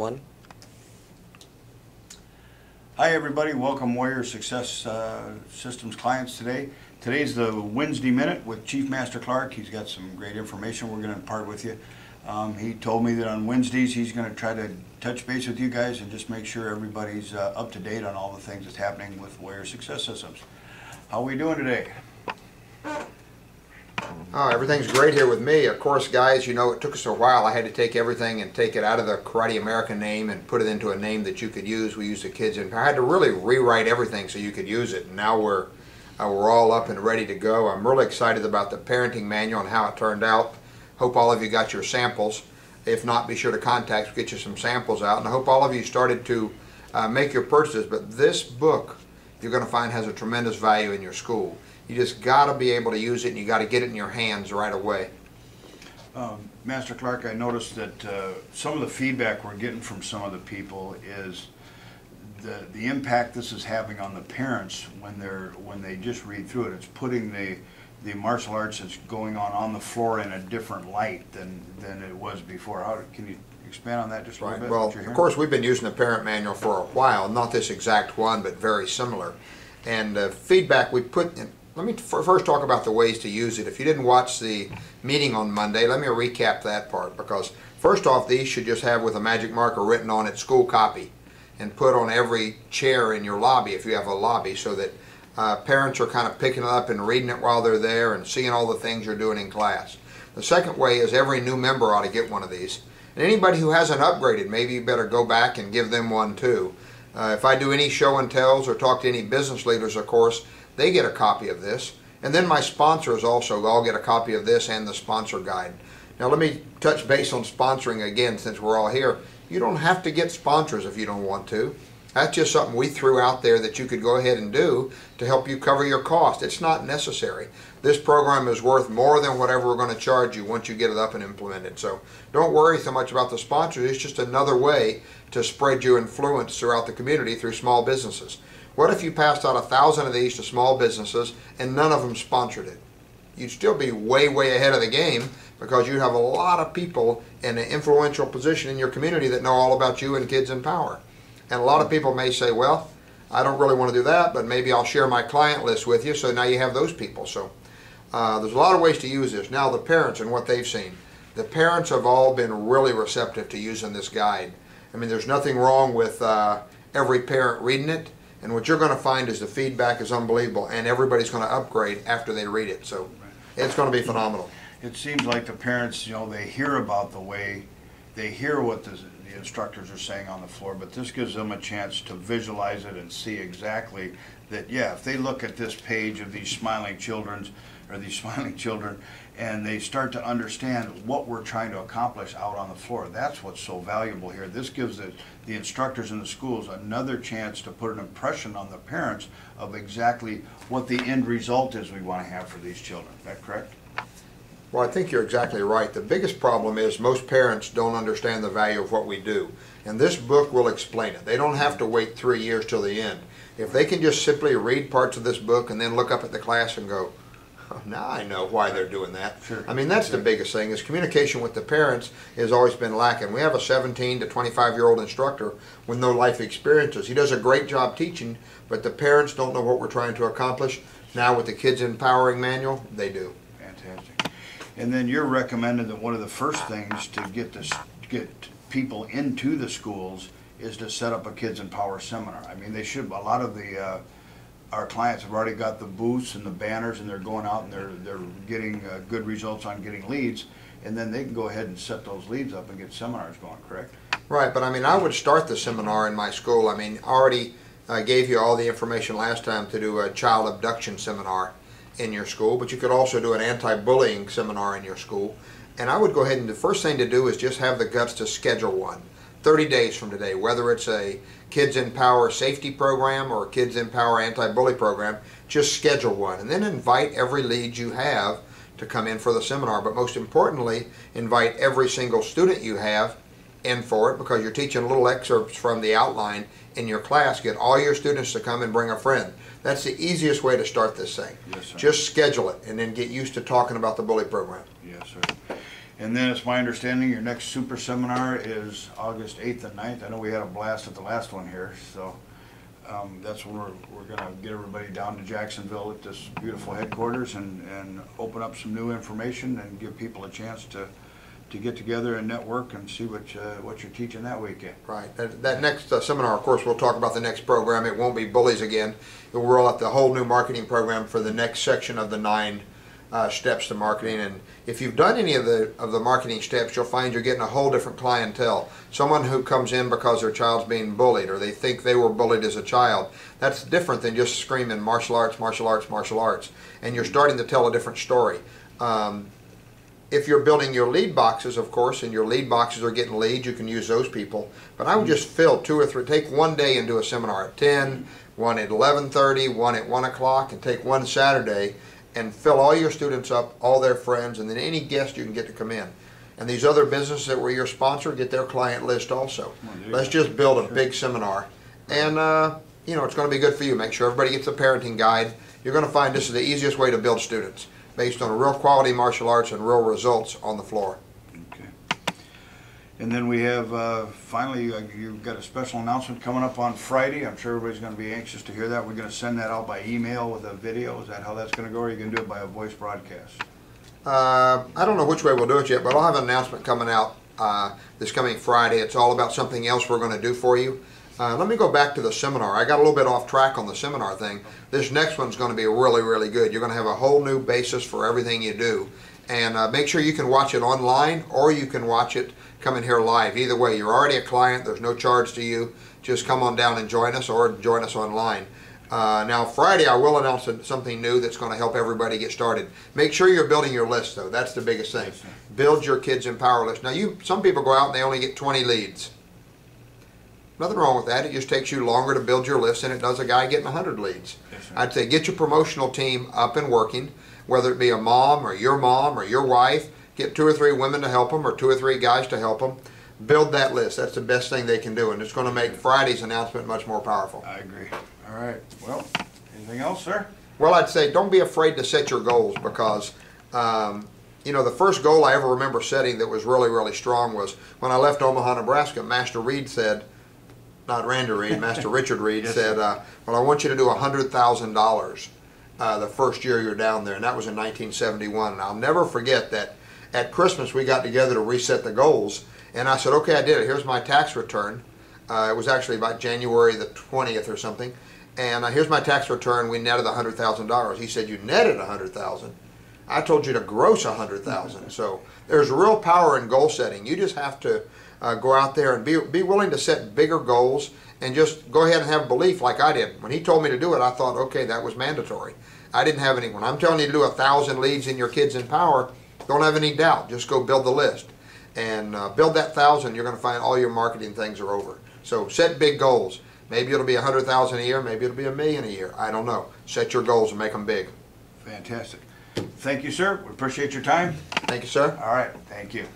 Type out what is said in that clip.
1. Hi everybody, welcome Warrior Success Systems clients today. Today's the Wednesday Minute with Chief Master Clark. He's got some great information we're going to impart with you. He told me that on Wednesdays he's going to try to touch base with you guys and just make sure everybody's up to date on all the things that's happening with Warrior Success Systems. How are we doing today? Oh, everything's great here with me. Of course, guys, you know, it took us a while. I had to take everything and take it out of the Karate American name and put it into a name that you could use. We used the Kidz'N Power. I had to really rewrite everything so you could use it. And now we're all up and ready to go. I'm really excited about the parenting manual and how it turned out. Hope all of you got your samples. If not, be sure to contact us, get you some samples out. And I hope all of you started to make your purchases. But this book, you're going to find, has a tremendous value in your school. You just got to be able to use it, and you got to get it in your hands right away. Master Clark, I noticed that some of the feedback we're getting from some of the people is the impact this is having on the parents when they just read through it. It's putting the martial arts that's going on the floor in a different light than it was before. Can you expand on that just a little bit? Well, of course, we've been using the parent manual for a while, not this exact one, but very similar. And feedback we put in. Let me first talk about the ways to use it. If you didn't watch the meeting on Monday, let me recap that part, because first off, these should just have with a magic marker written on it school copy and put on every chair in your lobby if you have a lobby, so that parents are kind of picking it up and reading it while they're there and seeing all the things you're doing in class. The second way is every new member ought to get one of these. And anybody who hasn't upgraded, maybe you better go back and give them one too. If I do any show and tells or talk to any business leaders, of course, they get a copy of this. And then my sponsors also all get a copy of this and the sponsor guide. Now let me touch base on sponsoring again since we're all here. You don't have to get sponsors if you don't want to. That's just something we threw out there that you could go ahead and do to help you cover your cost. It's not necessary. This program is worth more than whatever we're going to charge you once you get it up and implemented. So don't worry so much about the sponsors. It's just another way to spread your influence throughout the community through small businesses. What if you passed out 1,000 of these to small businesses and none of them sponsored it? You'd still be way, way ahead of the game, because you'd have a lot of people in an influential position in your community that know all about you and Kidz'N Power. And a lot of people may say, well, I don't really want to do that, but maybe I'll share my client list with you. So now you have those people. So there's a lot of ways to use this. Now the parents and what they've seen. The parents have all been really receptive to using this guide. I mean, there's nothing wrong with every parent reading it. And what you're going to find is the feedback is unbelievable, and everybody's going to upgrade after they read it. So it's going to be phenomenal. It seems like the parents, you know, they hear about the way, they hear what the instructors are saying on the floor, but this gives them a chance to visualize it and see exactly that, yeah, if they look at this page of these smiling children, and they start to understand what we're trying to accomplish out on the floor. That's what's so valuable here. This gives the instructors in the schools another chance to put an impression on the parents of exactly what the end result is we want to have for these children. Is that correct? Well, I think you're exactly right. The biggest problem is most parents don't understand the value of what we do. And this book will explain it. They don't have to wait 3 years till the end. If they can just simply read parts of this book and then look up at the class and go, oh, now I know why they're doing that. Sure. I mean, that's the biggest thing, is communication with the parents has always been lacking. We have a 17 to 25-year-old instructor with no life experiences. He does a great job teaching, but the parents don't know what we're trying to accomplish. Now with the Kidz'N Powering manual, they do. Fantastic. And then you're recommending that one of the first things to get people into the schools is to set up a Kidz'N Power seminar. I mean, they should. A lot of our clients have already got the booths and the banners, and they're going out and they're getting good results on getting leads, and then they can go ahead and set those leads up and get seminars going. Correct? Right, but I mean, I would start the seminar in my school. I mean, I already gave you all the information last time to do a child abduction seminar in your school, but you could also do an anti-bullying seminar in your school. And I would go ahead and the first thing to do is just have the guts to schedule one 30 days from today, whether it's a Kidz'N Power safety program or a Kidz'N Power anti-bully program. Just schedule one and then invite every lead you have to come in for the seminar. But most importantly, invite every single student you have in for it, because you're teaching little excerpts from the outline in your class. Get all your students to come and bring a friend. That's the easiest way to start this thing. Yes, sir. Just schedule it and then get used to talking about the bully program. Yes, sir. And then it's my understanding your next super seminar is August 8th and 9th. I know we had a blast at the last one here, so that's when we're going to get everybody down to Jacksonville at this beautiful headquarters and open up some new information and give people a chance to get together and network and see what you're teaching that weekend. Right. That next seminar, of course, we'll talk about the next program. It won't be bullies again. We'll roll out the whole new marketing program for the next section of the 9 steps to marketing. And if you've done any of the marketing steps, you'll find you're getting a whole different clientele. Someone who comes in because their child's being bullied or they think they were bullied as a child. That's different than just screaming martial arts, martial arts, martial arts. And you're starting to tell a different story. If you're building your lead boxes, of course, and your lead boxes are getting leads, you can use those people. But I would just fill 2 or 3, take one day and do a seminar at 10, one at 11:30, one at 1 o'clock, and take one Saturday and fill all your students up, all their friends, and then any guest you can get to come in. And these other businesses that were your sponsor, get their client list also. Let's just build a big seminar. And, you know, it's going to be good for you. Make sure everybody gets a parenting guide. You're going to find this is the easiest way to build students, based on real quality martial arts and real results on the floor. Okay. And then we have, finally, you've got a special announcement coming up on Friday. I'm sure everybody's going to be anxious to hear that. We're going to send that out by email with a video. Is that how that's going to go, or are you going to do it by a voice broadcast? I don't know which way we'll do it yet, but I'll have an announcement coming out this coming Friday. It's all about something else we're going to do for you. Let me go back to the seminar. I got a little bit off track on the seminar thing. This next one's going to be really, really good. You're going to have a whole new basis for everything you do. And make sure you can watch it online or you can watch it coming here live. Either way, you're already a client. There's no charge to you. Just come on down and join us or join us online. Now, Friday, I will announce something new that's going to help everybody get started. Make sure you're building your list, though. That's the biggest thing. Build your Kidz'N Power list. Now, some people go out and they only get 20 leads. Nothing wrong with that. It just takes you longer to build your list than it does a guy getting 100 leads. Yes, I'd say get your promotional team up and working, whether it be a mom or your wife. Get 2 or 3 women to help them or 2 or 3 guys to help them. Build that list. That's the best thing they can do, and it's going to make Friday's announcement much more powerful. I agree. All right. Well, anything else, sir? Well, I'd say don't be afraid to set your goals because, you know, the first goal I ever remember setting that was really, really strong was when I left Omaha, Nebraska. Master Reed said, not Randy Reed, Master Richard Reed yes, said, well, I want you to do $100,000 the first year you're down there, and that was in 1971. And I'll never forget that at Christmas we got together to reset the goals, and I said, okay, I did it. Here's my tax return. It was actually about January the 20th or something, and here's my tax return. We netted $100,000. He said, you netted $100,000. I told you to gross $100,000. So there's real power in goal setting. You just have to go out there and be willing to set bigger goals and just go ahead and have belief like I did. When he told me to do it, I thought, okay, that was mandatory. I didn't have any. When I'm telling you to do 1,000 leads in your Kidz'N Power, don't have any doubt. Just go build the list. And build that 1,000, you're going to find all your marketing things are over. So set big goals. Maybe it'll be 100,000 a year. Maybe it'll be $1 million a year. I don't know. Set your goals and make them big. Fantastic. Thank you, sir. We appreciate your time. Thank you, sir. All right. Thank you.